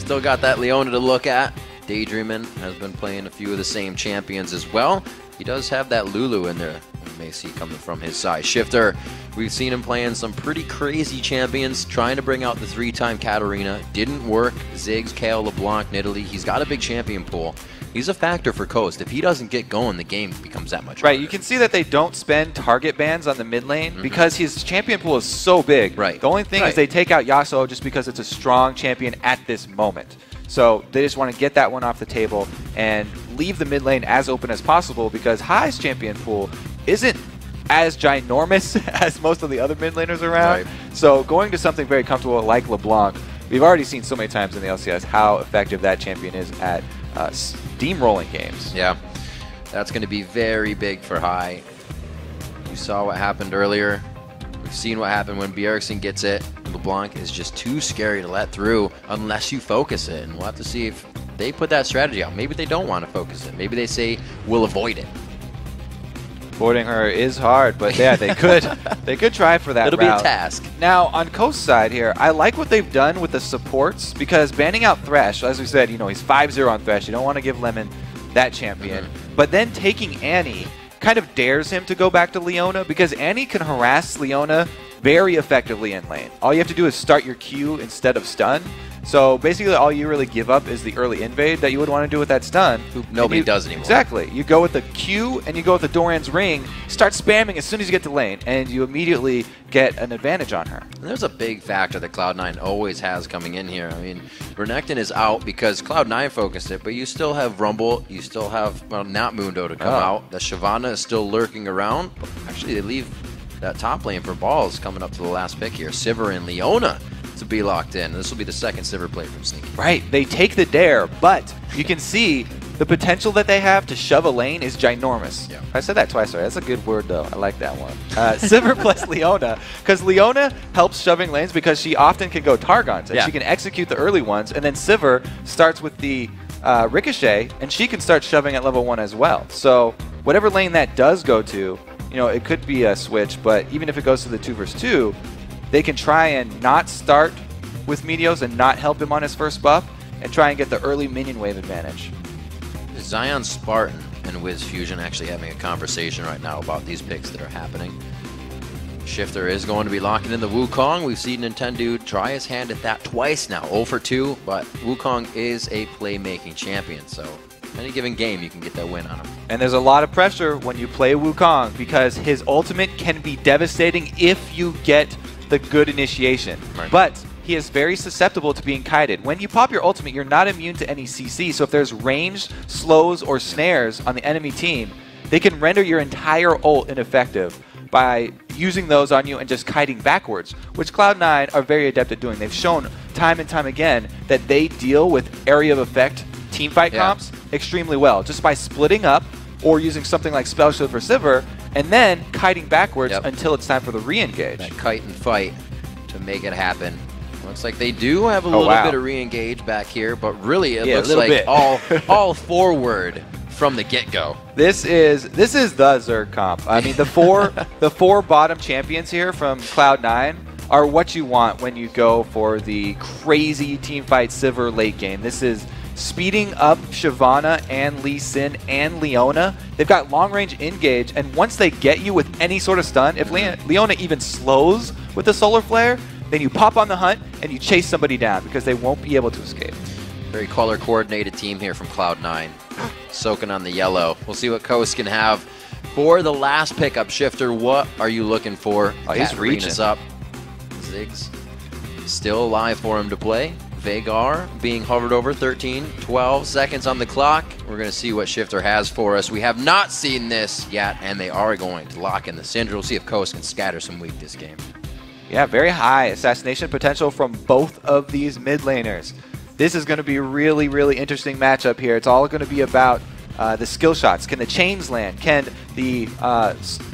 still got that Leona to look at. Daydreamin has been playing a few of the same champions as well. He does have that Lulu in there. You may see coming from his side. Shiphtur, we've seen him playing some pretty crazy champions, trying to bring out the 3-time Katarina. Didn't work. Ziggs, Kale, LeBlanc, Nidalee. He's got a big champion pool. He's a factor for Coast. If he doesn't get going, the game becomes that much harder. Right, you can see that they don't spend target bans on the mid lane because his champion pool is so big. Right. The only thing is they take out Yasuo just because it's a strong champion at this moment. So they just want to get that one off the table and leave the mid lane as open as possible because High's champion pool isn't as ginormous as most of the other mid laners around. Right. So going to something very comfortable like LeBlanc, we've already seen so many times in the LCS how effective that champion is at steamrolling games. Yeah, that's going to be very big for High. You saw what happened earlier. We've seen what happened when Bjergsen gets it. LeBlanc is just too scary to let through unless you focus it. And we'll have to see if they put that strategy out. Maybe they don't want to focus it. Maybe they say, we'll avoid it. Avoiding her is hard, but yeah, they could try for that It'll route. be a task. Now, on Coast's side here, I like what they've done with the supports because banning out Thresh, as we said, you know, he's 5-0 on Thresh. You don't want to give Lemon that champion. But then taking Annie kind of dares him to go back to Leona because Annie can harass Leona very effectively in lane. All you have to do is start your Q instead of stun. So basically all you really give up is the early invade that you would want to do with that stun. Nobody does anymore. Exactly. You go with the Q and you go with the Doran's Ring, start spamming as soon as you get to lane, and you immediately get an advantage on her. And there's a big factor that Cloud9 always has coming in here. I mean, Renekton is out because Cloud9 focused it, but you still have Rumble, you still have, well, not Mundo to come out. The Shyvana is still lurking around. Actually, they leave that top lane for balls coming up to the last pick here. Sivir and Leona to be locked in. This will be the second Sivir play from Sneaky. Right, they take the dare, but you can see the potential that they have to shove a lane is ginormous. Yeah. I said that twice already. That's a good word, though. I like that one. Sivir plus Leona, because Leona helps shoving lanes because she often can go Targons, and she can execute the early ones, and then Sivir starts with the Ricochet, and she can start shoving at level 1 as well. So whatever lane that does go to, you know, it could be a switch, but even if it goes to the 2 versus 2, they can try and not start with Meteos and not help him on his first buff and try and get the early minion wave advantage. ZionSpartan and WizFujiiN actually having a conversation right now about these picks that are happening. Shiphtur is going to be locking in the Wukong. We've seen Nintendude try his hand at that twice now, 0 for 2, but Wukong is a playmaking champion, so any given game you can get that win on him. And there's a lot of pressure when you play Wukong because his ultimate can be devastating if you get the good initiation. Right. But he is very susceptible to being kited. When you pop your ultimate, you're not immune to any CC, so if there's ranged slows or snares on the enemy team, they can render your entire ult ineffective by using those on you and just kiting backwards, which Cloud9 are very adept at doing. They've shown time and time again that they deal with area of effect teamfight comps extremely well, just by splitting up or using something like Spell Shield for Sivir, and then kiting backwards until it's time for the re-engage. That kite and fight to make it happen. Looks like they do have a little bit of re-engage back here, but really it looks like all forward from the get-go. This is the Zerg comp. I mean, the four bottom champions here from Cloud9 are what you want when you go for the crazy teamfight Sivir late game. This is speeding up Shyvana and Lee Sin and Leona. They've got long-range engage, and once they get you with any sort of stun, if Leona even slows with the Solar Flare, then you pop on the hunt and you chase somebody down because they won't be able to escape. Very color-coordinated team here from Cloud9. Soaking on the yellow. We'll see what Coast can have for the last pickup. Shiphtur, what are you looking for? Oh, he's reaching. Up. Ziggs still alive for him to play. Veigar being hovered over, 12 seconds on the clock. We're going to see what Shiphtur has for us. We have not seen this yet, and they are going to lock in the Syndra. We'll see if Coast can scatter some weak this game. Yeah, very high assassination potential from both of these mid laners. This is going to be a really, really interesting matchup here. It's all going to be about the skill shots. Can the chains land? Can the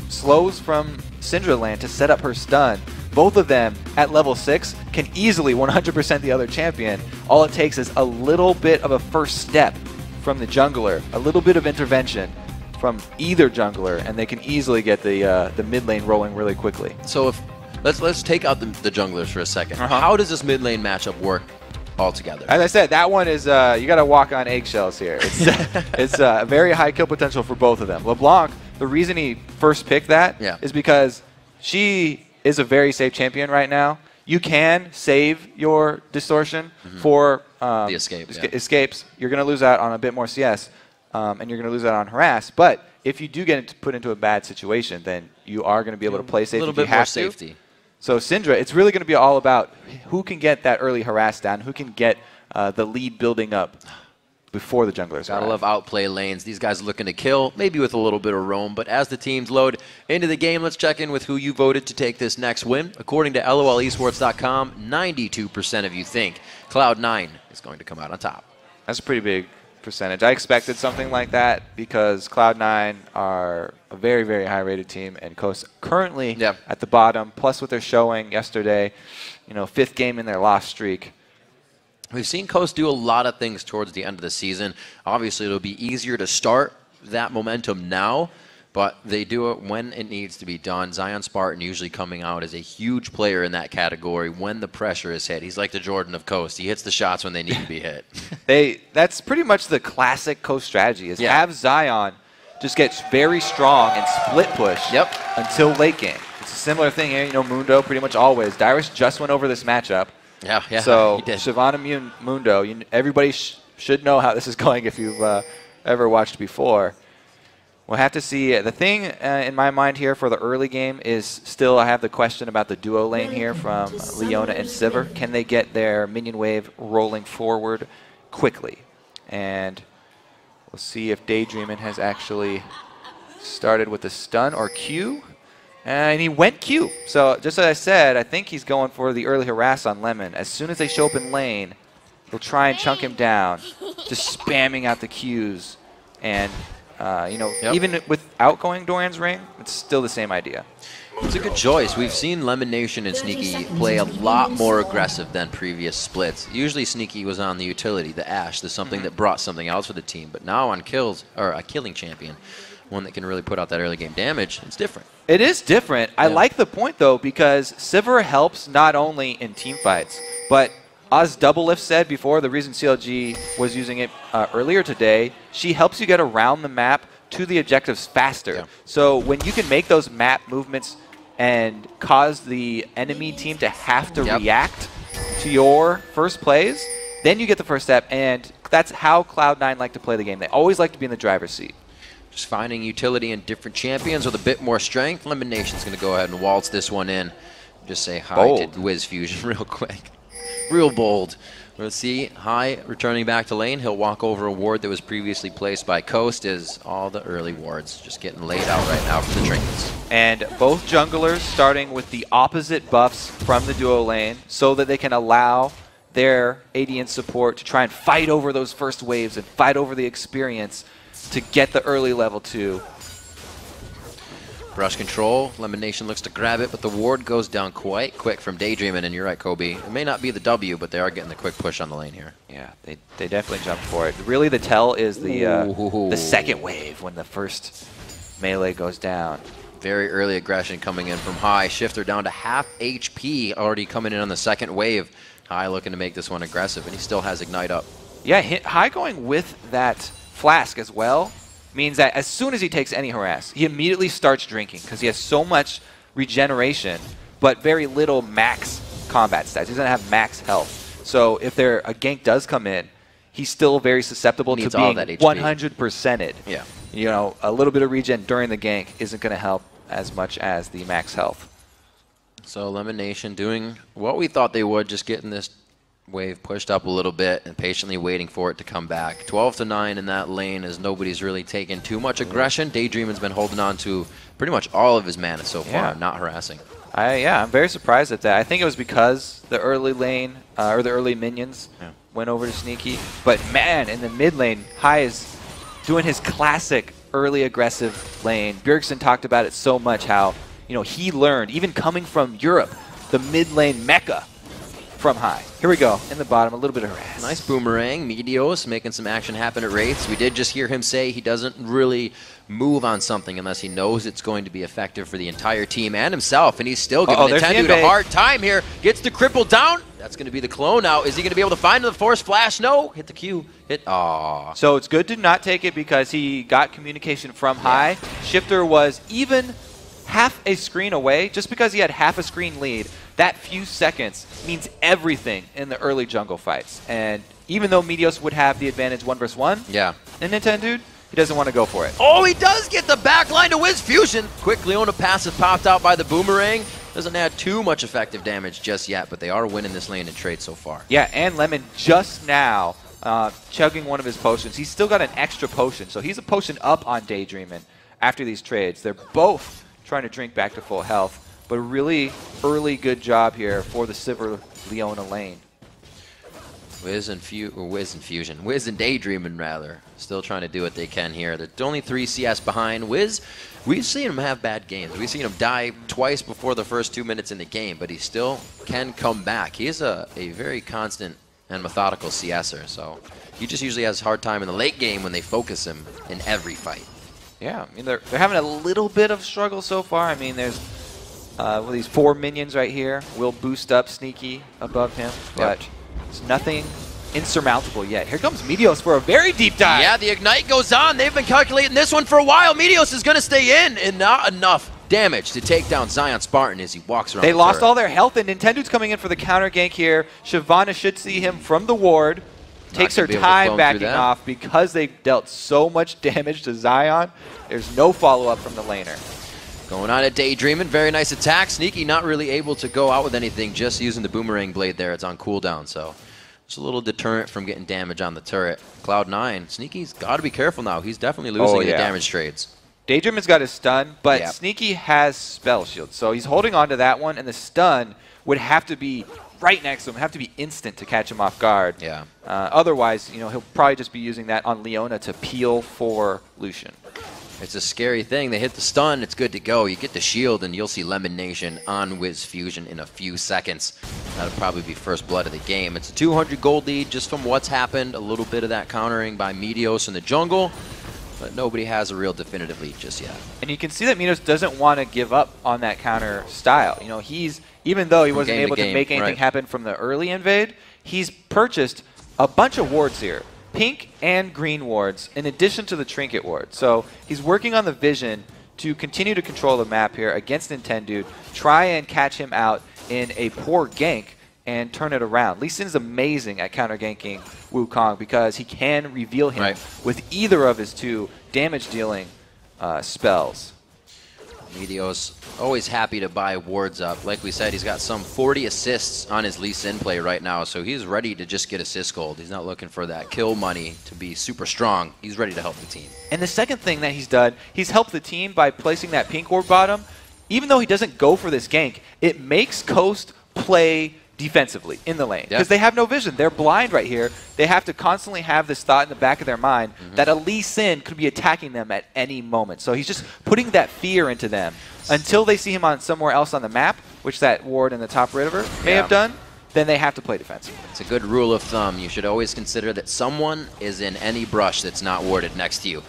slows from Syndra land to set up her stun? Both of them at level 6 can easily 100% the other champion. All it takes is a little bit of a first step from the jungler, a little bit of intervention from either jungler, and they can easily get the mid lane rolling really quickly. So if let's take out the junglers for a second. How does this mid lane matchup work altogether. As I said, that one is you got to walk on eggshells here. It's a very high kill potential for both of them. LeBlanc, the reason he first picked that is because she is a very safe champion right now. You can save your distortion for the escapes. You're going to lose out on a bit more CS, and you're going to lose out on harass. But if you do get put into a bad situation, then you are going to be able to play safe. A little bit more safety. So Syndra, it's really going to be all about who can get that early harass down, who can get the lead building up before the junglers. Gotta love outplay lanes. These guys looking to kill, maybe with a little bit of roam. But as the teams load into the game, let's check in with who you voted to take this next win. According to LOLesports.com, 92% of you think Cloud9 is going to come out on top. That's a pretty big percentage. I expected something like that because Cloud9 are a very, very high-rated team, and Coast currently at the bottom. Plus, what they're showing yesterday, 5th game in their loss streak. We've seen Coast do a lot of things towards the end of the season. Obviously, it'll be easier to start that momentum now, but they do it when it needs to be done. ZionSpartan usually coming out as a huge player in that category when the pressure is hit. He's like the Jordan of Coast. He hits the shots when they need to be hit. That's pretty much the classic Coast strategy is have Zion just get very strong and split push until late game. It's a similar thing here. Mundo pretty much always. Dyrus just went over this matchup. Yeah, so Shyvana Mundo, everybody should know how this is going if you've ever watched before. We'll have to see. The thing in my mind here for the early game is still I have the question about the duo lane here from Leona and Sivir. Can they get their minion wave rolling forward quickly? And we'll see if Daydreamin has actually started with the stun or Q. And he went Q. So just as I said, I think he's going for the early harass on Lemon. As soon as they show up in lane, he'll try and chunk him down, just spamming out the Qs. And, even without going Dorian's Ring, it's still the same idea. It's a good choice. We've seen LemonNation and Sneaky play a lot more aggressive than previous splits. Usually Sneaky was on the utility, the Ashe, the something that brought something else for the team. But now on kills, or a killing champion, one that can really put out that early game damage, it's different. It is different. I like the point, though, because Sivir helps not only in team fights, but as Doublelift said before, the reason CLG was using it earlier today, she helps you get around the map to the objectives faster. Yeah. So when you can make those map movements and cause the enemy team to have to react to your first plays, then you get the first step, and that's how Cloud9 like to play the game. They always like to be in the driver's seat. Just finding utility in different champions with a bit more strength. LemonNation's going to go ahead and waltz this one in. Just say hi to WizFujiiN real quick. Real bold. Let's see. High returning back to lane. He'll walk over a ward that was previously placed by Coast as all the early wards just getting laid out right now from the trinkets. And both junglers starting with the opposite buffs from the duo lane so that they can allow their AD and support to try and fight over those first waves and fight over the experience to get the early level 2. Brush control. LemonNation looks to grab it, but the ward goes down quite quick from Daydreamin, and you're right, Kobe. It may not be the W, but they are getting the quick push on the lane here. Yeah, they definitely jumped for it. Really, the tell is the second wave when the first melee goes down. Very early aggression coming in from High. Shiphtur down to half HP, already coming in on the second wave. High looking to make this one aggressive, and he still has Ignite up. Yeah, High going with that Flask as well means that as soon as he takes any harass, he immediately starts drinking because he has so much regeneration but very little max combat stats. He doesn't have max health. So if a gank does come in, he's still very susceptible to being 100%ed. Yeah. A little bit of regen during the gank isn't going to help as much as the max health. So LemonNation doing what we thought they would, just getting this wave pushed up a little bit and patiently waiting for it to come back. 12-9 in that lane as nobody's really taken too much aggression. Daydreamin's been holding on to pretty much all of his mana so far, not harassing. I'm very surprised at that. I think it was because the early lane, or the early minions went over to Sneaky. But man, in the mid lane, High is doing his classic early aggressive lane. Bjergsen talked about it so much how, he learned, even coming from Europe, the mid lane mecca from High. Here we go. In the bottom, a little bit of harass. Nice boomerang. Meteos making some action happen at Wraiths. We did just hear him say he doesn't really move on something unless he knows it's going to be effective for the entire team and himself, and he's still giving Nintendude a hard time here. Gets the cripple down. That's going to be the clone out. Is he going to be able to find the force flash? No. Hit the Q. Aw. So it's good to not take it because he got communication from high. Shiphtur was even half a screen away. Just because he had half a screen lead, that few seconds means everything in the early jungle fights. And even though Meteos would have the advantage 1 versus 1, in Nintendude, he doesn't want to go for it. Oh, he does get the backline to WizFujiiN. Quick Leona passive popped out by the boomerang. Doesn't add too much effective damage just yet, but they are winning this lane in trade so far. Yeah, and Lemon just now chugging one of his potions. He's still got an extra potion, so he's a potion up on Daydreamin after these trades. They're both trying to drink back to full health, but really early good job here for the Silver Leona lane. Wiz and Daydreamin, rather, still trying to do what they can here. They're only 3 CS behind. Wiz, we've seen him have bad games. We've seen him die twice before the first 2 minutes in the game, but he still can come back. He is a very constant and methodical CSer, so he just usually has a hard time in the late game when they focus him in every fight. Yeah, I mean, they're having a little bit of struggle so far. I mean, there's these 4 minions right here will boost up Sneaky above him, but it's nothing insurmountable yet. Here comes Meteos for a very deep dive. Yeah, the Ignite goes on. They've been calculating this one for a while. Meteos is going to stay in, and not enough damage to take down ZionSpartan as he walks around. They lost all their health, and Nintendude's coming in for the counter gank here. Shyvana should see him from the ward. Takes her time backing off because they dealt so much damage to Zion. There's no follow-up from the laner. Going on at Daydreamin, very nice attack. Sneaky not really able to go out with anything, just using the boomerang blade there. It's on cooldown, so it's a little deterrent from getting damage on the turret. Cloud9, Sneaky's got to be careful now. He's definitely losing the damage trades. Daydreamin's got his stun, but Sneaky has spell shield, so he's holding on to that one, and the stun would have to be right next to him, have to be instant to catch him off guard. Yeah. Otherwise, you know, he'll probably just be using that on Leona to peel for Lucian. It's a scary thing. They hit the stun, it's good to go. You get the shield, and you'll see LemonNation on WizFujiiN in a few seconds. That'll probably be first blood of the game. It's a 200 gold lead just from what's happened. A little bit of that countering by Meteos in the jungle, but nobody has a real definitive lead just yet. And you can see that Meteos doesn't want to give up on that counter style. You know, even though he wasn't able to make anything happen from the early invade, he's purchased a bunch of wards here. Pink and green wards, in addition to the trinket ward. So he's working on the vision to continue to control the map here against Nintendude, try and catch him out in a poor gank and turn it around. Lee Sin's amazing at counter ganking Wukong because he can reveal him with either of his 2 damage-dealing spells. Meteos always happy to buy wards up. Like we said, he's got some 40 assists on his Lee Sin play right now, so he's ready to just get assist gold. He's not looking for that kill money to be super strong. He's ready to help the team. And the second thing that he's done, he's helped the team by placing that pink ward bottom. Even though he doesn't go for this gank, it makes Coast play defensively in the lane because they have no vision. They're blind right here. They have to constantly have this thought in the back of their mind that a Lee Sin could be attacking them at any moment. So he's just putting that fear into them until they see him on somewhere else on the map, which that ward in the top river may have done. Then they have to play defensive. It's a good rule of thumb. You should always consider that someone is in any brush that's not warded next to you.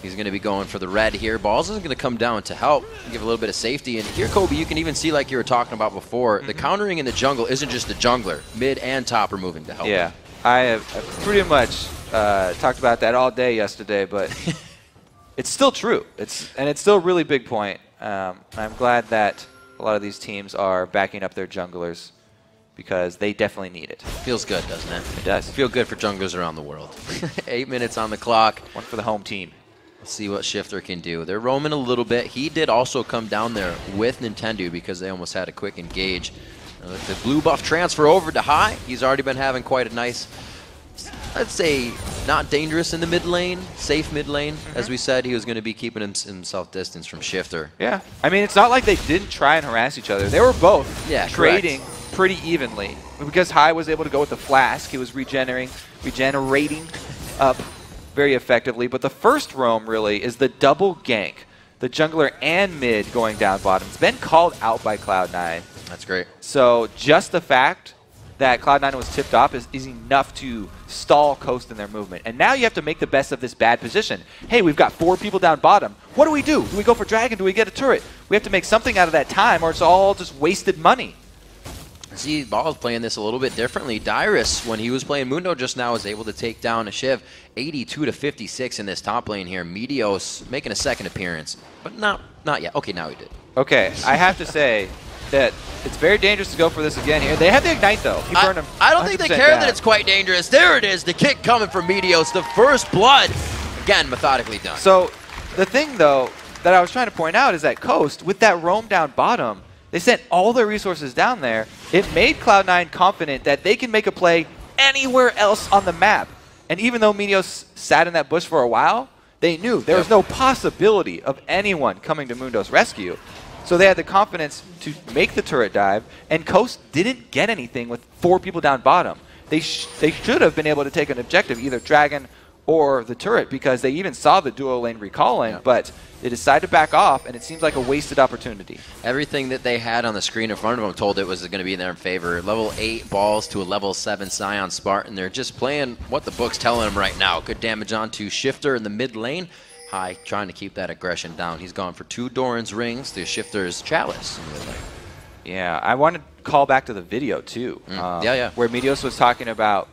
He's going to be going for the red here. Balls is going to come down to help, give a little bit of safety. And here, Kobe, you can even see, like you were talking about before, the countering in the jungle isn't just the jungler. Mid and top are moving to help. Yeah, I have pretty much talked about that all day yesterday, but it's still true. It's still a really big point. I'm glad that a lot of these teams are backing up their junglers because they definitely need it. Feels good, doesn't it? It does. Feel good for junglers around the world. 8 minutes on the clock. One for the home team. Let's see what Shiphtur can do. They're roaming a little bit. He did also come down there with Nintendude because they almost had a quick engage. The blue buff transfer over to high. He's already been having quite a nice, let's say, not dangerous in the mid lane, safe mid lane. As we said, he was going to be keeping himself distance from Shiphtur. Yeah. I mean, it's not like they didn't try and harass each other. They were both trading pretty evenly. Because High was able to go with the flask, he was regenerating up very effectively. But the first roam really is the double gank. The jungler and mid going down bottom. It's been called out by Cloud9. That's great. So just the fact that Cloud9 was tipped off is enough to stall Coast in their movement. And now you have to make the best of this bad position. Hey, we've got 4 people down bottom. What do? Do we go for Dragon? Do we get a turret? We have to make something out of that time or it's all just wasted money. See, Ball's playing this a little bit differently. Dyrus, when he was playing Mundo just now, was able to take down a Shiv 82-56 in this top lane here. Meteos making a second appearance, but not yet. Okay, now he did. Okay, I have to say that it's very dangerous to go for this again here. They have the Ignite, though. He burned him. I don't think they care that it's quite dangerous. There it is, the kick coming from Meteos. The first blood, again, methodically done. So the thing, though, that I was trying to point out is that Coast, with that roam down bottom, they sent all their resources down there. It made Cloud9 confident that they can make a play anywhere else on the map. And even though Meteos sat in that bush for a while, they knew there was no possibility of anyone coming to Mundo's rescue. So they had the confidence to make the turret dive, and Coast didn't get anything with 4 people down bottom. They should have been able to take an objective, either Dragon or the turret, because they even saw the duo lane recalling, but they decided to back off, and it seems like a wasted opportunity. Everything that they had on the screen in front of them told it was going to be in their favor. Level 8 balls to a level 7 ZionSpartan. They're just playing what the book's telling them right now. Good damage onto Shiphtur in the mid lane. High trying to keep that aggression down. He's gone for 2 Doran's rings to Shiphtur's Chalice in the mid lane. Yeah, I want to call back to the video, too. Where Meteos was talking about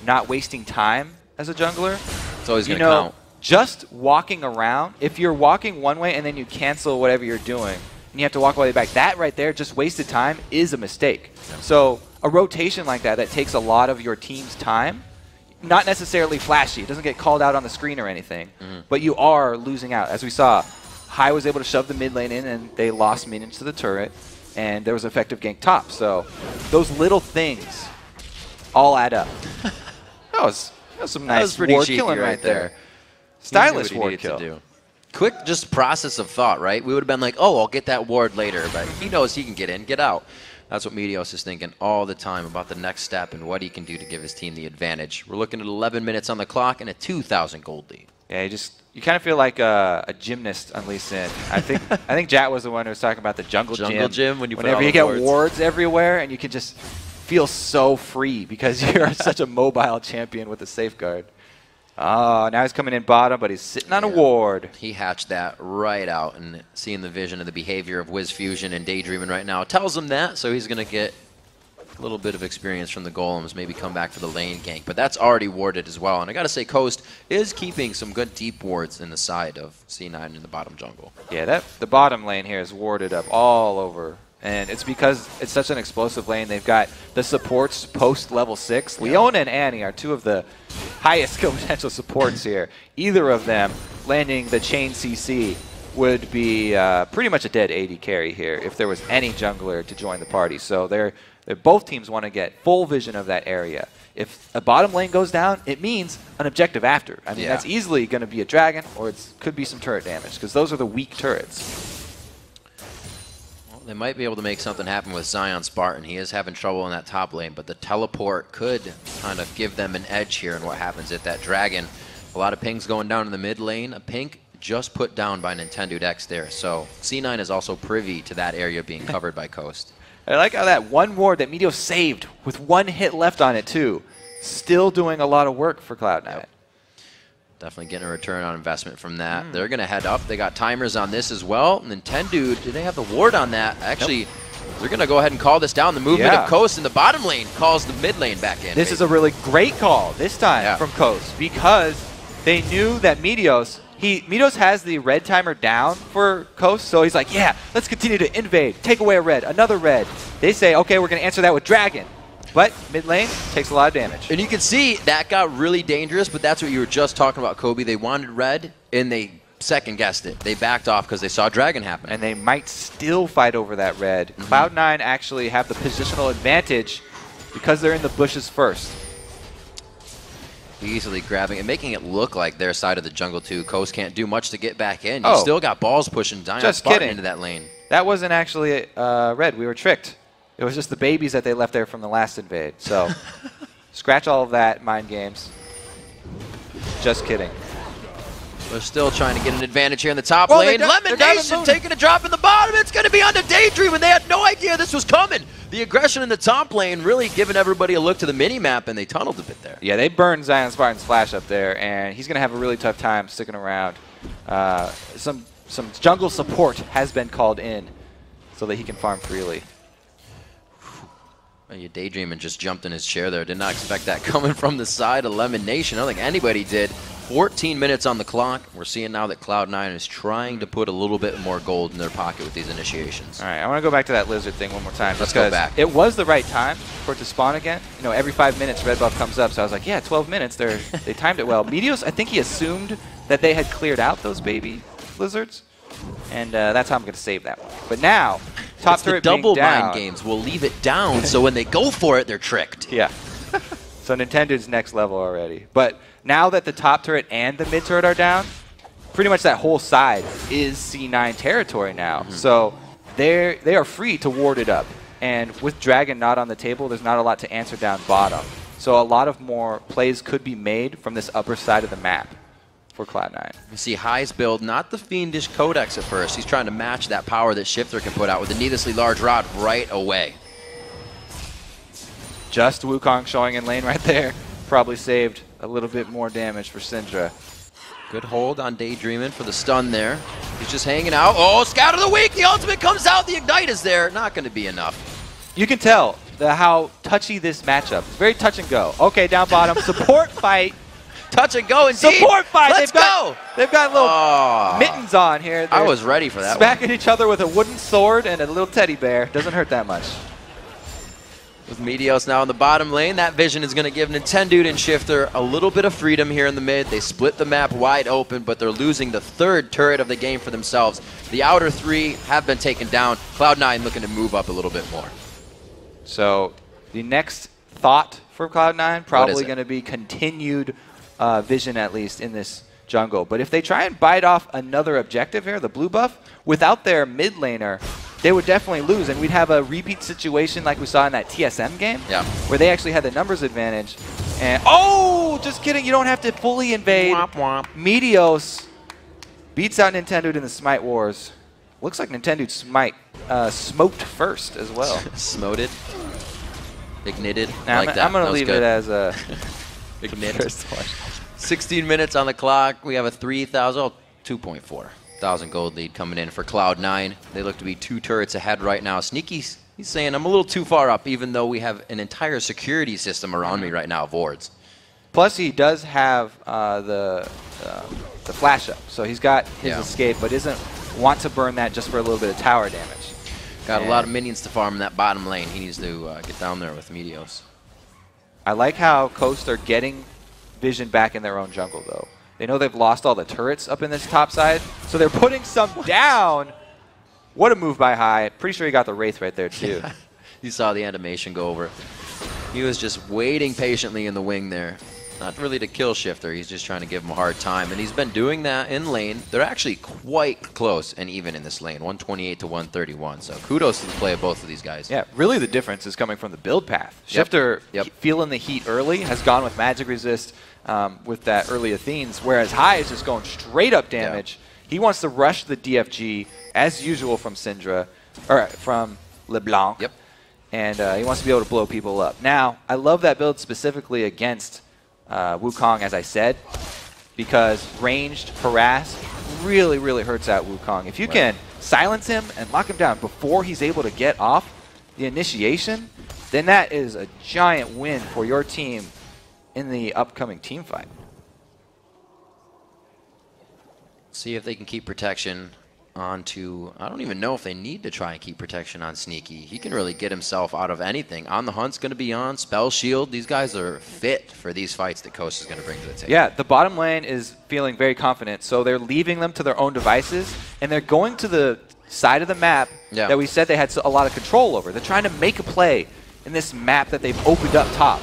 not wasting time as a jungler. It's always going to count. Just walking around, if you're walking one way and then you cancel whatever you're doing, and you have to walk all the way back, that right there, just wasted time, is a mistake. Yeah. So a rotation like that takes a lot of your team's time, not necessarily flashy. It doesn't get called out on the screen or anything, but you are losing out. As we saw, High was able to shove the mid lane in, and they lost minions to the turret, and there was effective gank top. So those little things all add up. That was some nice ward killing right there. Stylish ward kill. Quick just process of thought, right? We would have been like, oh, I'll get that ward later, but he knows he can get in, get out. That's what Meteos is thinking all the time about the next step and what he can do to give his team the advantage. We're looking at 11 minutes on the clock and a 2,000 gold lead. Yeah, you kind of feel like a gymnast on Lee Sin. I think Jat was the one who was talking about the jungle gym. Whenever you get wards everywhere, and you can just feel so free because you're such a mobile champion with a safeguard. Oh, now he's coming in bottom, but he's sitting on a ward. He hatched that right out, and seeing the vision of the behavior of WizFujiiN and Daydreamin right now tells him that, so he's going to get a little bit of experience from the golems, maybe come back for the lane gank, but that's already warded as well. And I got to say, Coast is keeping some good deep wards in the side of C9 in the bottom jungle. Yeah, the bottom lane here is warded up all over. And it's because it's such an explosive lane. They've got the supports post level 6. Leona and Annie are 2 of the highest skill potential supports here. Either of them landing the chain CC would be pretty much a dead AD carry here if there was any jungler to join the party. So both teams want to get full vision of that area. If a bottom lane goes down, it means an objective after. I mean, that's easily going to be a dragon, or it could be some turret damage, because those are the weak turrets. They might be able to make something happen with ZionSpartan. He is having trouble in that top lane, but the teleport could kind of give them an edge here in what happens at that dragon. A lot of pings going down in the mid lane. A pink just put down by NintendudeX there. So C9 is also privy to that area being covered by Coast. I like how that one ward that Meteos saved with 1 hit left on it too. Still doing a lot of work for Cloud9. Yep. Definitely getting a return on investment from that. They're going to head up. They got timers on this as well. Nintendude, do they have the ward on that? Actually, they're going to go ahead and call this down. The movement of Coast in the bottom lane calls the mid lane back in. This is a really great call this time from Coast, because they knew that Meteos has the red timer down for Coast, so he's like, yeah, let's continue to invade. Take away a red, another red. They say, okay, we're going to answer that with Dragon. But mid lane takes a lot of damage. And you can see that got really dangerous, but that's what you were just talking about, Kobe. They wanted red, and they second-guessed it. They backed off because they saw Dragon happen. And they might still fight over that red. Cloud9 actually have the positional advantage because they're in the bushes first. Easily grabbing and making it look like their side of the jungle, too. Coast can't do much to get back in. You still got balls pushing ZionSpartan into that lane. That wasn't actually red. We were tricked. It was just the babies that they left there from the last invade. So, scratch all of that, mind games. Just kidding. They're still trying to get an advantage here in the top lane. LemonNation taking a drop in the bottom. It's going to be onto Daydreamin. They had no idea this was coming. The aggression in the top lane really giving everybody a look to the mini-map, and they tunneled a bit there. Yeah, they burned ZionSpartan's flash up there, and he's going to have a really tough time sticking around. Some jungle support has been called in so that he can farm freely. Daydreamin just jumped in his chair there. Did not expect that coming from the side of LemonNation. I don't think anybody did. 14 minutes on the clock. We're seeing now that Cloud9 is trying to put a little bit more gold in their pocket with these initiations. All right, I want to go back to that lizard thing one more time. Let's go back. It was the right time for it to spawn again. You know, every 5 minutes red buff comes up, so I was like, yeah, 12 minutes. They timed it well. Meteos, I think he assumed that they had cleared out those baby lizards, and that's how I'm going to save that one. But now, top turret being down. Double mind games will leave it down, so when they go for it, they're tricked. Yeah. So Nintendude's next level already. But now that the top turret and the mid turret are down, pretty much that whole side is C9 territory now. So they are free to ward it up. And with Dragon not on the table, there's not a lot to answer down bottom. So a lot of more plays could be made from this upper side of the map for Cloud9. You see High's build, not the fiendish Codex at first. He's trying to match that power that Shiphtur can put out with a needlessly large rod right away. Just Wukong showing in lane right there. Probably saved a little bit more damage for Syndra. Good hold on Daydreamin for the stun there. He's just hanging out. Oh, Scout of the Week! The ultimate comes out. The Ignite is there. Not going to be enough. You can tell how touchy this matchup. It's very touch and go. Okay, down bottom. Support fight. Touch and go indeed. Support fight. Let's go. They've got little mittens on here. I was ready for that smacking each other with a wooden sword and a little teddy bear. Doesn't hurt that much. With Meteos now in the bottom lane, that vision is going to give Nintendude and Shiphtur a little bit of freedom here in the mid. They split the map wide open, but they're losing the third turret of the game for themselves. The outer three have been taken down. Cloud9 looking to move up a little bit more. So the next thought for Cloud9 probably going to be continued vision, at least in this jungle. But if they try and bite off another objective here, the blue buff, without their mid laner, they would definitely lose, and we'd have a repeat situation like we saw in that TSM game, where they actually had the numbers advantage. And oh, just kidding, you don't have to fully invade. Womp womp. Meteos beats out Nintendude in the Smite Wars. Looks like Nintendude smoked first as well. Smoted. Ignited. Now, like that. I'm going to leave it as a Ignite. 16 minutes on the clock. We have a 2.4 thousand gold lead coming in for Cloud9. They look to be 2 turrets ahead right now. Sneaky's he's saying I'm a little too far up, even though we have an entire security system around me right now of wards. Plus, he does have the flash up, so he's got his escape, but doesn't want to burn that just for a little bit of tower damage. Got a lot of minions to farm in that bottom lane. He needs to get down there with Meteos. I like how Coast are getting vision back in their own jungle, though. They know they've lost all the turrets up in this top side, so they're putting some down. What a move by High. Pretty sure he got the Wraith right there, too. You saw the animation go over. He was just waiting patiently in the wing there. Not really to kill Shiphtur. He's just trying to give him a hard time, and he's been doing that in lane. They're actually quite close and even in this lane, 128 to 131. So kudos to the play of both of these guys. Yeah, really the difference is coming from the build path. Shiphtur, feeling the heat early, has gone with Magic Resist with that early Athenes, whereas High is just going straight up damage. He wants to rush the DFG, as usual from Syndra, or from LeBlanc. And he wants to be able to blow people up. Now, I love that build specifically against Wukong, as I said, because ranged harass really, really hurts out Wukong. If you can silence him and lock him down before he's able to get off the initiation, then that is a giant win for your team in the upcoming team fight. See if they can keep protection onto, I don't even know if they need to try and keep protection on Sneaky. He can really get himself out of anything. On the Hunt's going to be on, Spell Shield. These guys are fit for these fights that Coast is going to bring to the table. Yeah, the bottom lane is feeling very confident, so they're leaving them to their own devices, and they're going to the side of the map that we said they had a lot of control over. They're trying to make a play in this map that they've opened up top.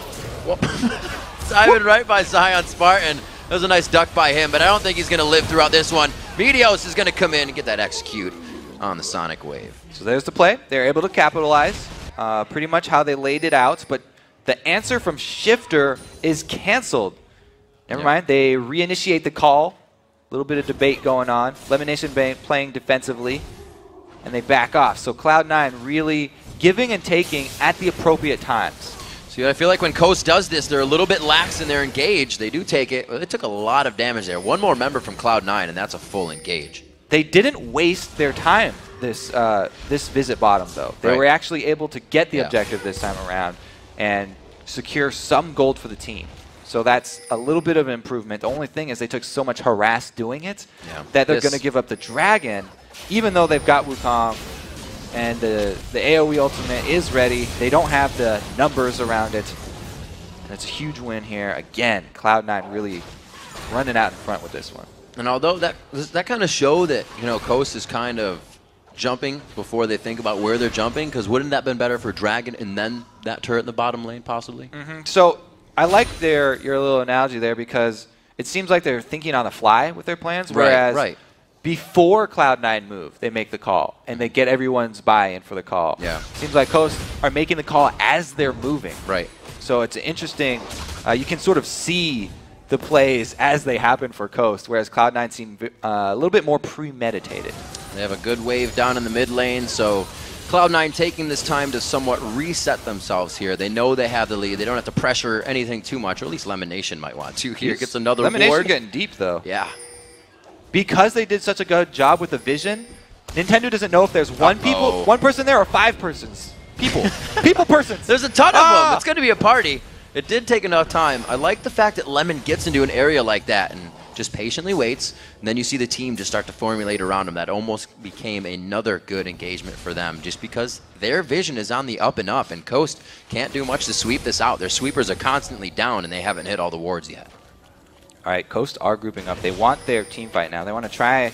Diving right by ZionSpartan. That was a nice duck by him, but I don't think he's going to live throughout this one. Meteos is going to come in and get that execute on the Sonic Wave. So there's the play. They're able to capitalize pretty much how they laid it out, but the answer from Shiphtur is canceled. Never mind. They reinitiate the call. A little bit of debate going on. LemonNation playing defensively, and they back off. So Cloud9 really giving and taking at the appropriate times. See, I feel like when Coast does this, they're a little bit lax in their engage. They do take it. Well, they took a lot of damage there. One more member from Cloud9, and that's a full engage. They didn't waste their time this visit bottom, though. They were actually able to get the objective this time around and secure some gold for the team. So that's a little bit of an improvement. The only thing is they took so much harass doing it that they're going to give up the dragon, even though they've got Wukong and the AoE ultimate is ready. They don't have the numbers around it. And it's a huge win here. Again, Cloud9 really running out in front with this one. And although that kind of show that, you know, Coast is kind of jumping before they think about where they're jumping, because wouldn't that have been better for Dragon and then that turret in the bottom lane possibly? So I like your little analogy there, because it seems like they're thinking on the fly with their plans, whereas before Cloud9 move, they make the call and they get everyone's buy-in for the call. Seems like Coast are making the call as they're moving. So it's interesting. You can sort of see the plays as they happen for Coast, whereas Cloud9 seem a little bit more premeditated. They have a good wave down in the mid lane, so Cloud9 taking this time to somewhat reset themselves here. They know they have the lead. They don't have to pressure anything too much, or at least LemonNation might want to. Here gets another ward. LemonNation getting deep, though. Because they did such a good job with the vision, Nintendo doesn't know if there's one person there or 5 persons. People persons. There's a ton of them. It's going to be a party. It did take enough time. I like the fact that Lemon gets into an area like that and just patiently waits, and then you see the team just start to formulate around him. That almost became another good engagement for them, just because their vision is on the up and up, and Coast can't do much to sweep this out. Their sweepers are constantly down, and they haven't hit all the wards yet. All right, Coast are grouping up. They want their team fight now. They want to try.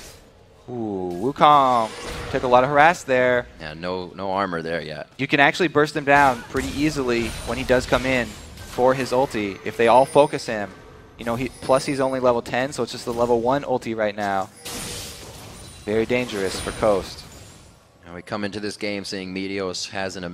Ooh, Wukong took a lot of harass there. Yeah, no armor there yet. You can actually burst him down pretty easily when he does come in for his ulti. If they all focus him, you know, plus he's only level 10, so it's just the level 1 ulti right now. Very dangerous for Coast. Now we come into this game saying Meteos has a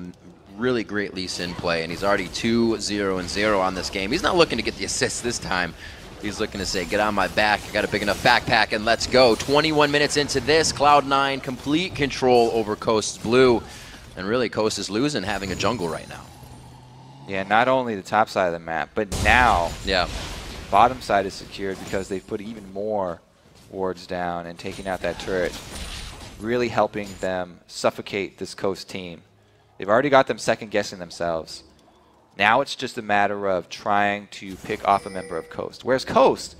really great Lee Sin play, and he's already 2-0-0 on this game. He's not looking to get the assist this time. He's looking to say, get on my back, I got a big enough backpack, and let's go. 21 minutes into this, Cloud9 complete control over Coast's blue. And really, Coast is losing having a jungle right now. Yeah, not only the top side of the map, but now bottom side is secured because they've put even more wards down and taking out that turret, really helping them suffocate this Coast team. They've already got them second-guessing themselves. Now it's just a matter of trying to pick off a member of Coast. Whereas Coast,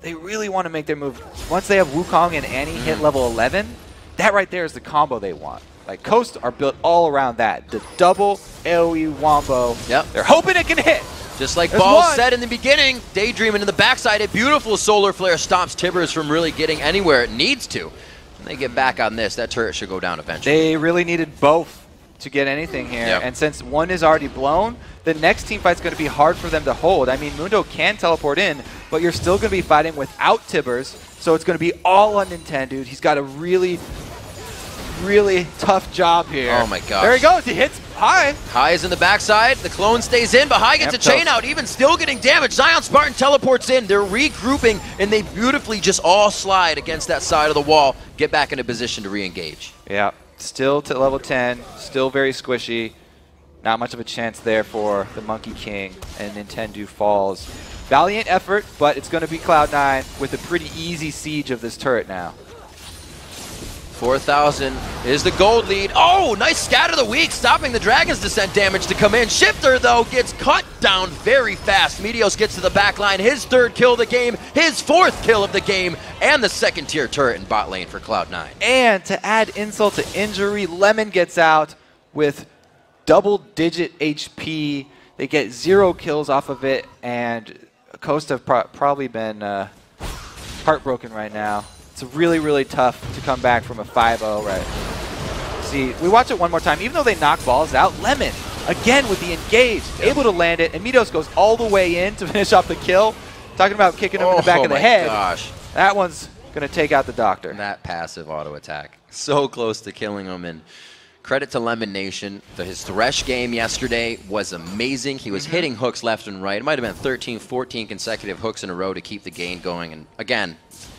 they really want to make their move. Once they have Wukong and Annie hit level 11, that right there is the combo they want. Like, Coast are built all around that. The double AoE wombo. They're hoping it can hit. Just like Ball said in the beginning, Daydreamin in the backside, a beautiful solar flare stops Tibbers from really getting anywhere it needs to. When they get back on this, that turret should go down eventually. They really needed both to get anything here. And since one is already blown, the next team fight's going to be hard for them to hold. I mean, Mundo can teleport in, but you're still going to be fighting without Tibbers, so it's going to be all on Nintendude. He's got a really tough job here. Oh my gosh. There he goes. He hits High. High is in the backside. The clone stays in, but High gets a chain out, even still getting damage. ZionSpartan teleports in. They're regrouping, and they beautifully just all slide against that side of the wall, get back into position to re-engage. Yeah, still to level 10, still very squishy. Not much of a chance there for the Monkey King, and Nintendo falls. Valiant effort, but it's going to be Cloud9 with a pretty easy siege of this turret now. 4,000 is the gold lead. Oh, nice scatter the weak, stopping the Dragon's Descent damage to come in. Shiphtur, though, gets cut down very fast. Meteos gets to the back line, his 3rd kill of the game, his 4th kill of the game, and the 2nd-tier turret in bot lane for Cloud9. And to add insult to injury, Lemon gets out with double-digit HP. They get 0 kills off of it, and Coast have probably been heartbroken right now. It's really tough to come back from a 5-0, right? See, we watch it one more time. Even though they knock balls out, Lemon, again with the engage, able to land it, and Meteos goes all the way in to finish off the kill. Talking about kicking him in the back of the head. Gosh. That one's going to take out the Doctor. That passive auto attack. So close to killing him, and credit to LemonNation. His Thresh game yesterday was amazing. He was hitting hooks left and right. It might have been 13, 14 consecutive hooks in a row to keep the game going, and again,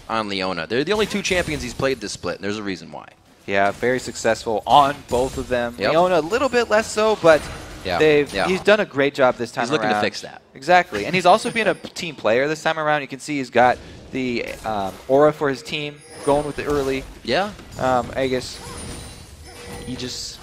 on Leona. They're the only 2 champions he's played this split, and there's a reason why. Yeah, very successful on both of them. Leona a little bit less so, but he's done a great job this time around. He's looking to fix that. Exactly, and he's also been a team player this time around. You can see he's got the aura for his team. going with it early. Yeah. I guess he just...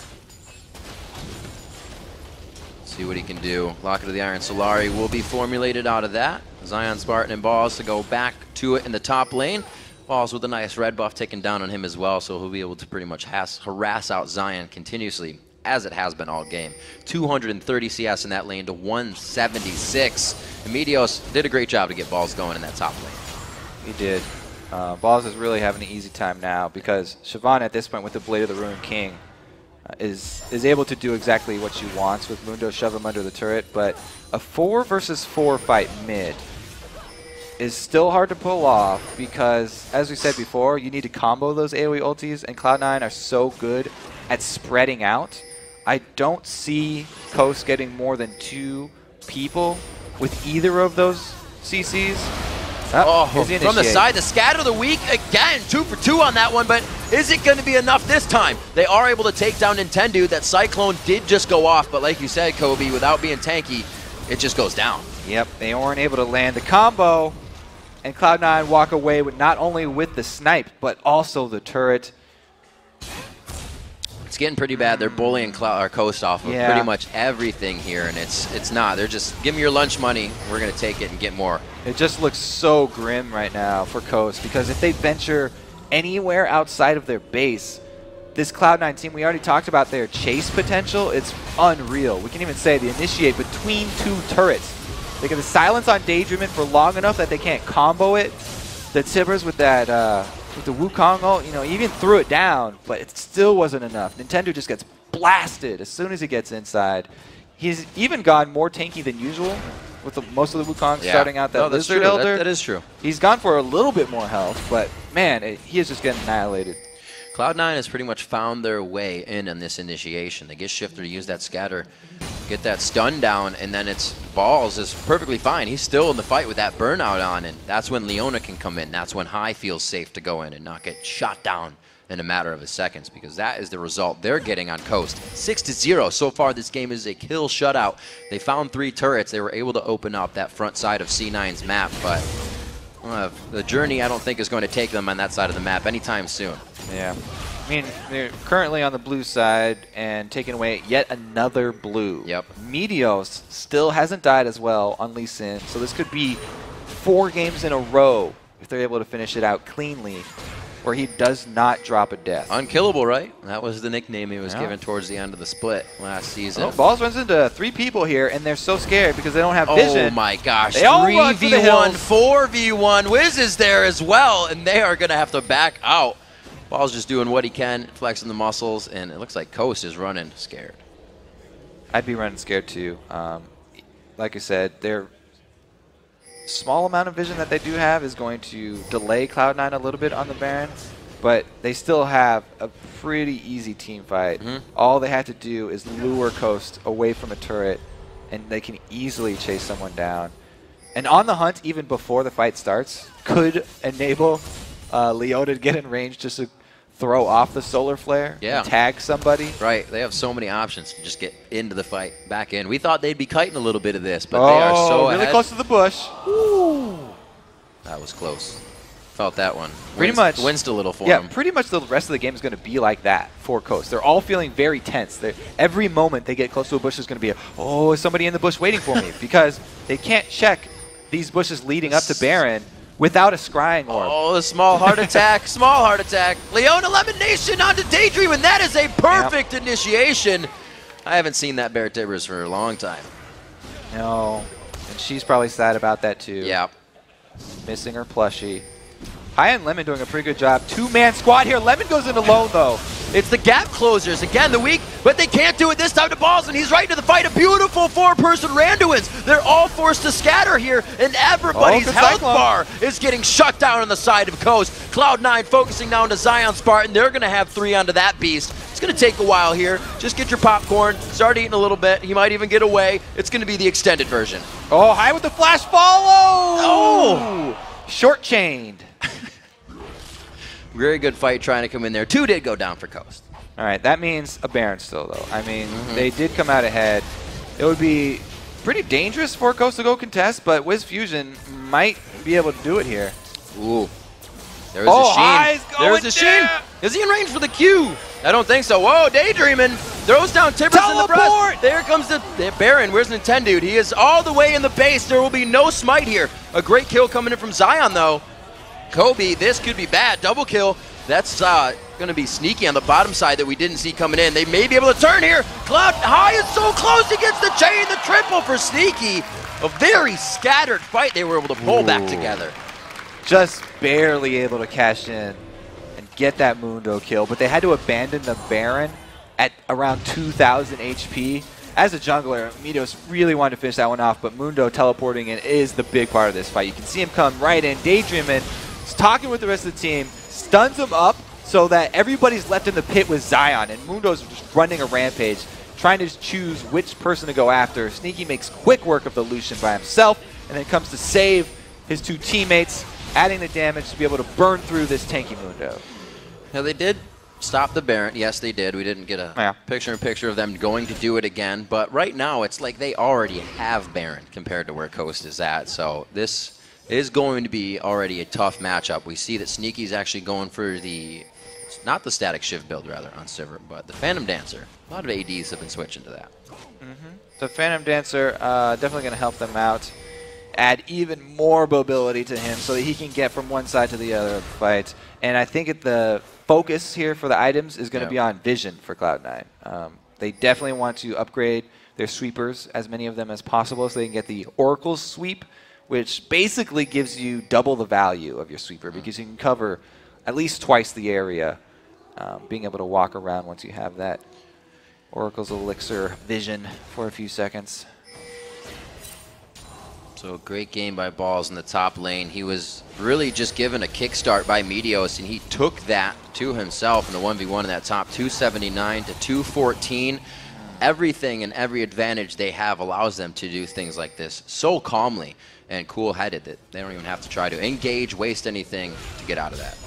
See what he can do. Locket of the Iron Solari will be formulated out of that. ZionSpartan and Balls to go back to it in the top lane. Balls with a nice red buff taken down on him as well, so he'll be able to pretty much harass out Zion continuously, as it has been all game. 230 CS in that lane to 176. And Meteos did a great job to get Balls going in that top lane. He did. Balls is really having an easy time now because Siobhan at this point with the Blade of the Ruined King is able to do exactly what she wants with Mundo, shove him under the turret, but a 4 versus 4 fight mid is still hard to pull off because, as we said before, you need to combo those AoE ultis, and Cloud9 are so good at spreading out. I don't see Coast getting more than 2 people with either of those CCs. From the side, the scatter of the week, again, 2 for 2 on that one, but is it going to be enough this time? They are able to take down Nintendude. That Cyclone did just go off, but like you said, Kobe, without being tanky, it just goes down. Yep, they weren't able to land the combo, and Cloud9 walk away with not only with the snipe, but also the turret. It's getting pretty bad. They're bullying Coast off of pretty much everything here, and it's not. They're just, give me your lunch money. We're going to take it and get more. It just looks so grim right now for Coast because if they venture anywhere outside of their base, this Cloud9 team, we already talked about their chase potential. It's unreal. We can even say the initiate between 2 turrets. They get the silence on Daydreamin for long enough that they can't combo it. The Tibbers with that with the Wukong ult, you know, he even threw it down, but it still wasn't enough. Nintendo just gets blasted as soon as he gets inside. He's even gone more tanky than usual with most of the Wukong starting out that Lizard Elder. That is true. He's gone for a little bit more health, but man, he is just getting annihilated. Cloud9 has pretty much found their way in on this initiation. They get Shiphtur to use that scatter, get that stun down, and then it's Balls is perfectly fine. He's still in the fight with that burnout on, and that's when Leona can come in. That's when High feels safe to go in and not get shot down in a matter of seconds, because that is the result they're getting on Coast. 6-0. So far, this game is a kill shutout. They found 3 turrets. They were able to open up that front side of C9's map, but the journey, I don't think, is going to take them on that side of the map anytime soon. Yeah. I mean, they're currently on the blue side and taking away yet another blue. Yep. Meteos still hasn't died as well on Lee Sin, so this could be 4 games in a row if they're able to finish it out cleanly, where he does not drop a death. Unkillable, right? That was the nickname he was given towards the end of the split last season. Oh, Balls runs into 3 people here, and they're so scared because they don't have vision. Oh my gosh, they all run for the hills. 4v1. Wiz is there as well, and they are going to have to back out. Balls just doing what he can, flexing the muscles, and it looks like Coast is running scared. I'd be running scared too. Like I said, their small amount of vision that they do have is going to delay Cloud9 a little bit on the Baron, but they still have a pretty easy team fight. All they have to do is lure Coast away from a turret, and they can easily chase someone down. And on the hunt, even before the fight starts, could enable Leona to get in range just to throw off the solar flare and tag somebody. Right, they have so many options to just get into the fight, back in. We thought they'd be kiting a little bit of this, but they are so really close to the bush. Ooh. That was close. Felt that one. Pretty much. Winced a little for them. them. Pretty much the rest of the game is going to be like that for Coast. They're all feeling very tense. Every moment they get close to a bush is going to be, is somebody in the bush waiting for me? Because they can't check these bushes leading up to Baron without a scrying orb. Oh, the small heart attack. Small heart attack. Leona LemonNation onto Daydreamin. That is a perfect initiation. I haven't seen that Bear Tibbers for a long time. No. And she's probably sad about that too. Yeah. Missing her plushie. High and Lemon doing a pretty good job. 2-man squad here. Lemon goes in alone though. It's the gap closers. Again, the weak, but they can't do it this time to Balls, and he's right into the fight. A beautiful 4-person Randuin's. They're all forced to scatter here, and everybody's health bar is getting shut down on the side of Coast. Cloud9 focusing down to ZionSpartan. They're going to have 3 onto that beast. It's going to take a while here. Just get your popcorn. Start eating a little bit. He might even get away. It's going to be the extended version. Oh, High with the flash follow! Oh! Short-chained. Very good fight trying to come in there. 2 did go down for Coast. All right, that means a Baron still, though. I mean, they did come out ahead. It would be pretty dangerous for Coast to go contest, but WizFujiiN might be able to do it here. Ooh. There's the Sheen. There's the Sheen. Is he in range for the Q? I don't think so. Whoa, Daydreamin throws down Tibbers in the breast. There comes the Baron. Where's Nintendude? He is all the way in the base. There will be no smite here. A great kill coming in from Zion, though. Kobe, this could be bad. Double kill. That's going to be sneaky on the bottom side that we didn't see coming in. They may be able to turn here. Cloud High is so close. He gets the chain, the triple for Sneaky. A very scattered fight they were able to pull back together. Just barely able to cash in and get that Mundo kill, but they had to abandon the Baron at around 2,000 HP. As a jungler, Meteos really wanted to finish that one off, but Mundo teleporting in is the big part of this fight. You can see him come right in. Daydreamin is talking with the rest of the team, stuns him up so that everybody's left in the pit with Zion, and Mundo's just running a rampage, trying to choose which person to go after. Sneaky makes quick work of the Lucian by himself, and then comes to save his two teammates, adding the damage to be able to burn through this tanky Mundo. Now they did stop the Baron. Yes, they did. We didn't get a picture-in-picture of them going to do it again. But right now, it's like they already have Baron compared to where Coast is at. So this is going to be already a tough matchup. We see that Sneaky's actually going for the, not the static shift build, rather, on Sivir, but the Phantom Dancer. A lot of ADs have been switching to that. The Phantom Dancer definitely going to help them out. Add even more mobility to him so that he can get from one side to the other of the fight. And I think the focus here for the items is going to be on vision for Cloud9. They definitely want to upgrade their sweepers, as many of them as possible, so they can get the Oracle sweep, which basically gives you double the value of your sweeper because you can cover at least twice the area, being able to walk around once you have that Oracle's Elixir vision for a few seconds. So great game by Balls in the top lane. He was really just given a kickstart by Meteos, and he took that to himself in the 1v1 in that top, 279 to 214. Everything and every advantage they have allows them to do things like this so calmly and cool-headed that they don't even have to try to engage, waste anything to get out of that.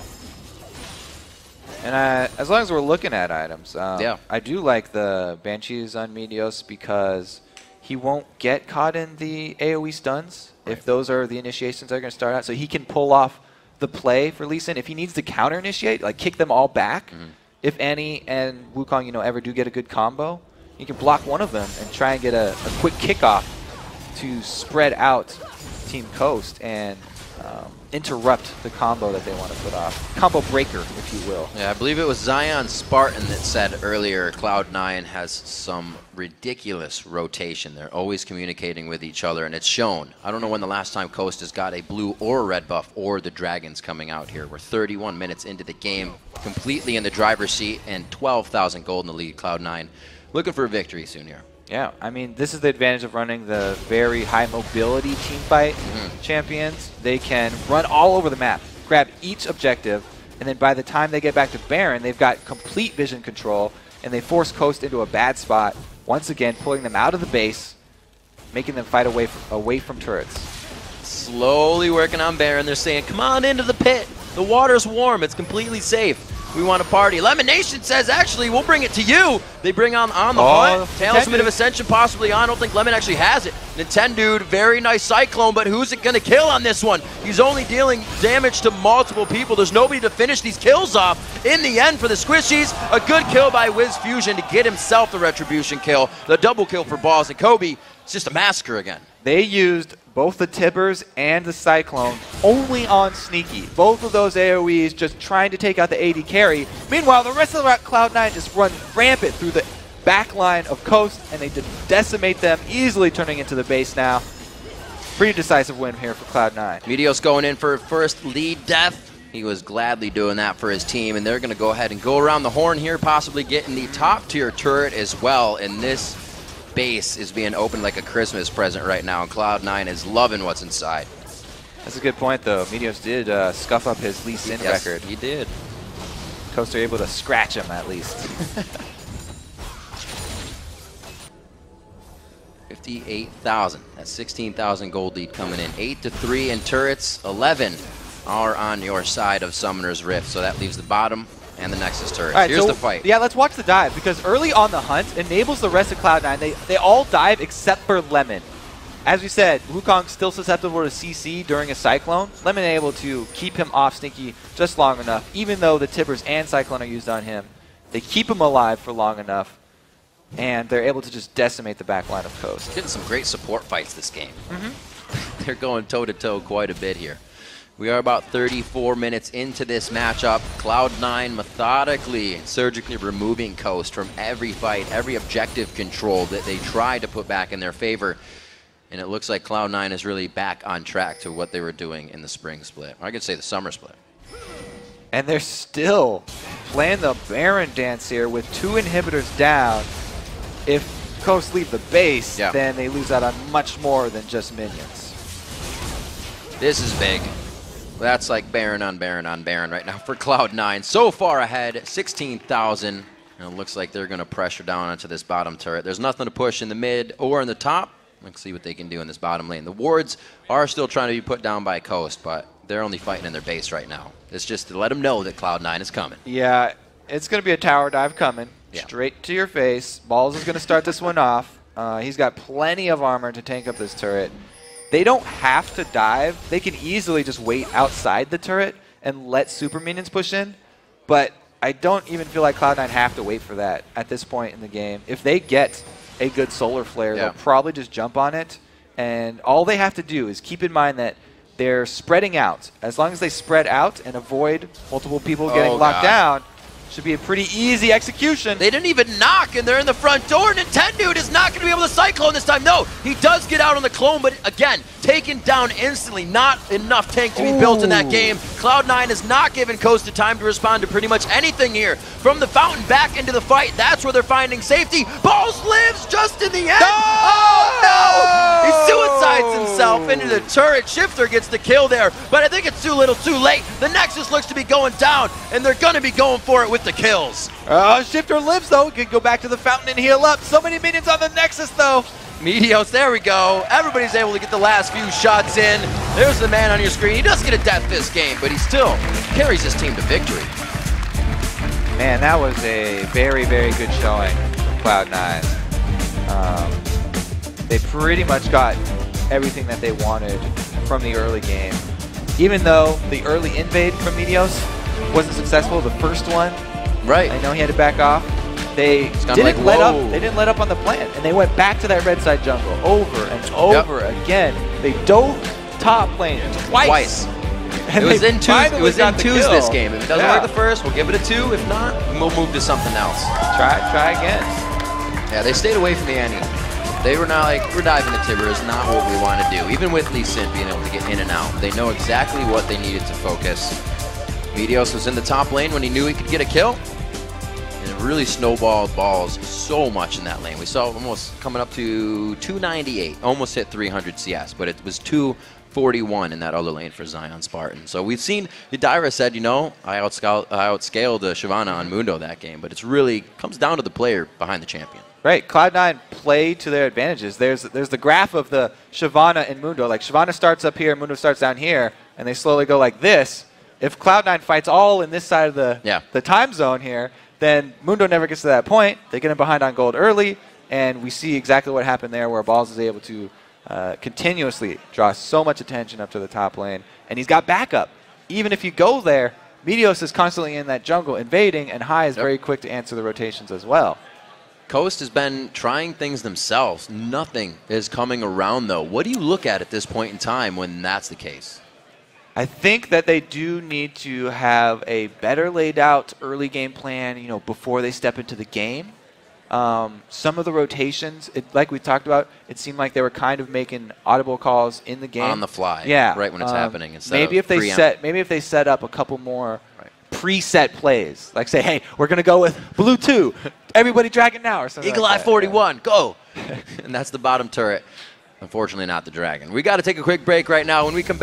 And as long as we're looking at items, I do like the Banshees on Meteos because he won't get caught in the AoE stuns if those are the initiations that are going to start out. So he can pull off the play for Lee Sin. If he needs to counter-initiate, like kick them all back, if Annie and Wukong, ever do get a good combo, he can block one of them and try and get a quick kickoff to spread out Team Coast and interrupt the combo that they want to put off. Combo breaker, if you will. Yeah, I believe it was ZionSpartan that said earlier Cloud9 has some ridiculous rotation. They're always communicating with each other, and it's shown. I don't know when the last time Coast has got a blue or a red buff or the Dragons coming out here. We're 31 minutes into the game, completely in the driver's seat, and 12,000 gold in the lead. Cloud9 looking for a victory soon here. Yeah, I mean, this is the advantage of running the very high mobility team fight champions. They can run all over the map, grab each objective, and then by the time they get back to Baron, they've got complete vision control, and they force Coast into a bad spot, once again pulling them out of the base, making them fight away from turrets. Slowly working on Baron. They're saying, come on into the pit. The water's warm. It's completely safe. We want to party. LemonNation says, actually, we'll bring it to you. They bring on the hunt. Talisman of Ascension possibly on. I don't think Lemon actually has it. Nintendude, very nice Cyclone, but who's it going to kill on this one? He's only dealing damage to multiple people. There's nobody to finish these kills off. In the end, for the Squishies, a good kill by WizFujiiN to get himself the Retribution kill. The double kill for Balls, and Kobe, it's just a massacre again. They used both the Tibbers and the Cyclone only on Sneaky. Both of those AoEs just trying to take out the AD carry. Meanwhile, the rest of the Cloud9 just run rampant through the back line of Coast, and they decimate them, easily turning into the base now. Pretty decisive win here for Cloud9. Meteos going in for first lead death. He was gladly doing that for his team, and they're going to go ahead and go around the horn here, possibly getting the top tier turret as well. And this base is being opened like a Christmas present right now, and Cloud9 is loving what's inside. That's a good point, though. Meteos did scuff up his Lee Sin record. He did. Coast are able to scratch him, at least. 58,000. That's 16,000 gold lead coming in. 8-3 in turrets. 11 are on your side of Summoner's Rift, so that leaves the bottom and the Nexus turret. Right, here's the fight. Yeah, let's watch the dive, because early on the hunt enables the rest of Cloud9. They all dive except for Lemon. as we said, Wukong's still susceptible to CC during a Cyclone. Lemon able to keep him off Stinky just long enough, even though the Tibbers and Cyclone are used on him. They keep him alive for long enough, and they're able to just decimate the back line of Coast. Getting some great support fights this game. They're going toe-to-toe quite a bit here. We are about 34 minutes into this matchup. Cloud9 methodically and surgically removing Coast from every fight, every objective control that they try to put back in their favor. And it looks like Cloud9 is really back on track to what they were doing in the spring split. Or I could say the summer split. And they're still playing the Baron dance here with 2 inhibitors down. If Coast leave the base, then they lose out on much more than just minions. This is big. That's like Baron on Baron on Baron right now for Cloud9. So far ahead, 16,000. And it looks like they're going to pressure down onto this bottom turret. There's nothing to push in the mid or in the top. Let's see what they can do in this bottom lane. The wards are still trying to be put down by Coast, but they're only fighting in their base right now. It's just to let them know that Cloud9 is coming. Yeah, it's going to be a tower dive coming. Straight to your face. Balls is going to start this one off. He's got plenty of armor to tank up this turret. They don't have to dive. They can easily just wait outside the turret and let super minions push in. But I don't even feel like Cloud9 have to wait for that at this point in the game. If they get a good solar flare, they'll probably just jump on it. And all they have to do is keep in mind that they're spreading out. As long as they spread out and avoid multiple people getting locked down, should be a pretty easy execution. They didn't even knock, and they're in the front door. Nintendude is not going to be able to Cyclone this time. No, he does get out on the clone, but again, taken down instantly. Not enough tank to be built in that game. Cloud9 has not given Coast the time to respond to pretty much anything here. From the fountain back into the fight, that's where they're finding safety. Balls lives just in the end. Oh, no! He suicides himself into the turret. Shiphtur gets the kill there, but I think it's too little too late. The Nexus looks to be going down, and they're going to be going for it with the kills. Shiphtur lives, though. Could go back to the fountain and heal up. So many minions on the Nexus, though. Meteos, there we go. Everybody's able to get the last few shots in. There's the man on your screen. He does get a death this game, but he still carries his team to victory. Man, that was a very, very good showing from Cloud9. They pretty much got everything that they wanted from the early game. Even though the early invade from Meteos wasn't successful, the first one, I know he had to back off. They didn't let up. They didn't let up on the plan, and they went back to that red side jungle over and over again. They dove top lane twice. It was in twos. It was in twos this game. If it doesn't work the first, we'll give it a 2. If not, we'll move to something else. Try again. Yeah, they stayed away from the Annie. They were not like, we're diving the Tibber is not what we want to do. Even with Lee Sin being able to get in and out, they know exactly what they needed to focus. Meteos was in the top lane when he knew he could get a kill. And it really snowballed balls so much in that lane. We saw almost coming up to 298, almost hit 300 CS, but it was 241 in that other lane for ZionSpartan. So we've seen, Yadira said, you know, I outscaled Shyvana on Mundo that game, but it's really comes down to the player behind the champion. Right, Cloud9 play to their advantages. There's the graph of the Shyvana and Mundo. Like Shyvana starts up here, Mundo starts down here, and they slowly go like this. If Cloud9 fights all in this side of the time zone here, then Mundo never gets to that point. They get him behind on gold early, and we see exactly what happened there where Balls is able to continuously draw so much attention up to the top lane. And he's got backup. Even if you go there, Meteos is constantly in that jungle invading, and High is very quick to answer the rotations as well. Coast has been trying things themselves. Nothing is coming around, though. What do you look at this point in time when that's the case? I think that they do need to have a better laid out early game plan, you know, before they step into the game. Some of the rotations, like we talked about, it seemed like they were kind of making audible calls in the game. On the fly. Yeah. Right when it's happening. Maybe if they set up a couple more preset plays, like say, hey, we're going to go with blue 2, everybody dragon now, or something. Eagle Eye 41, go! And that's the bottom turret. Unfortunately, not the dragon. We got to take a quick break right now. When we come back.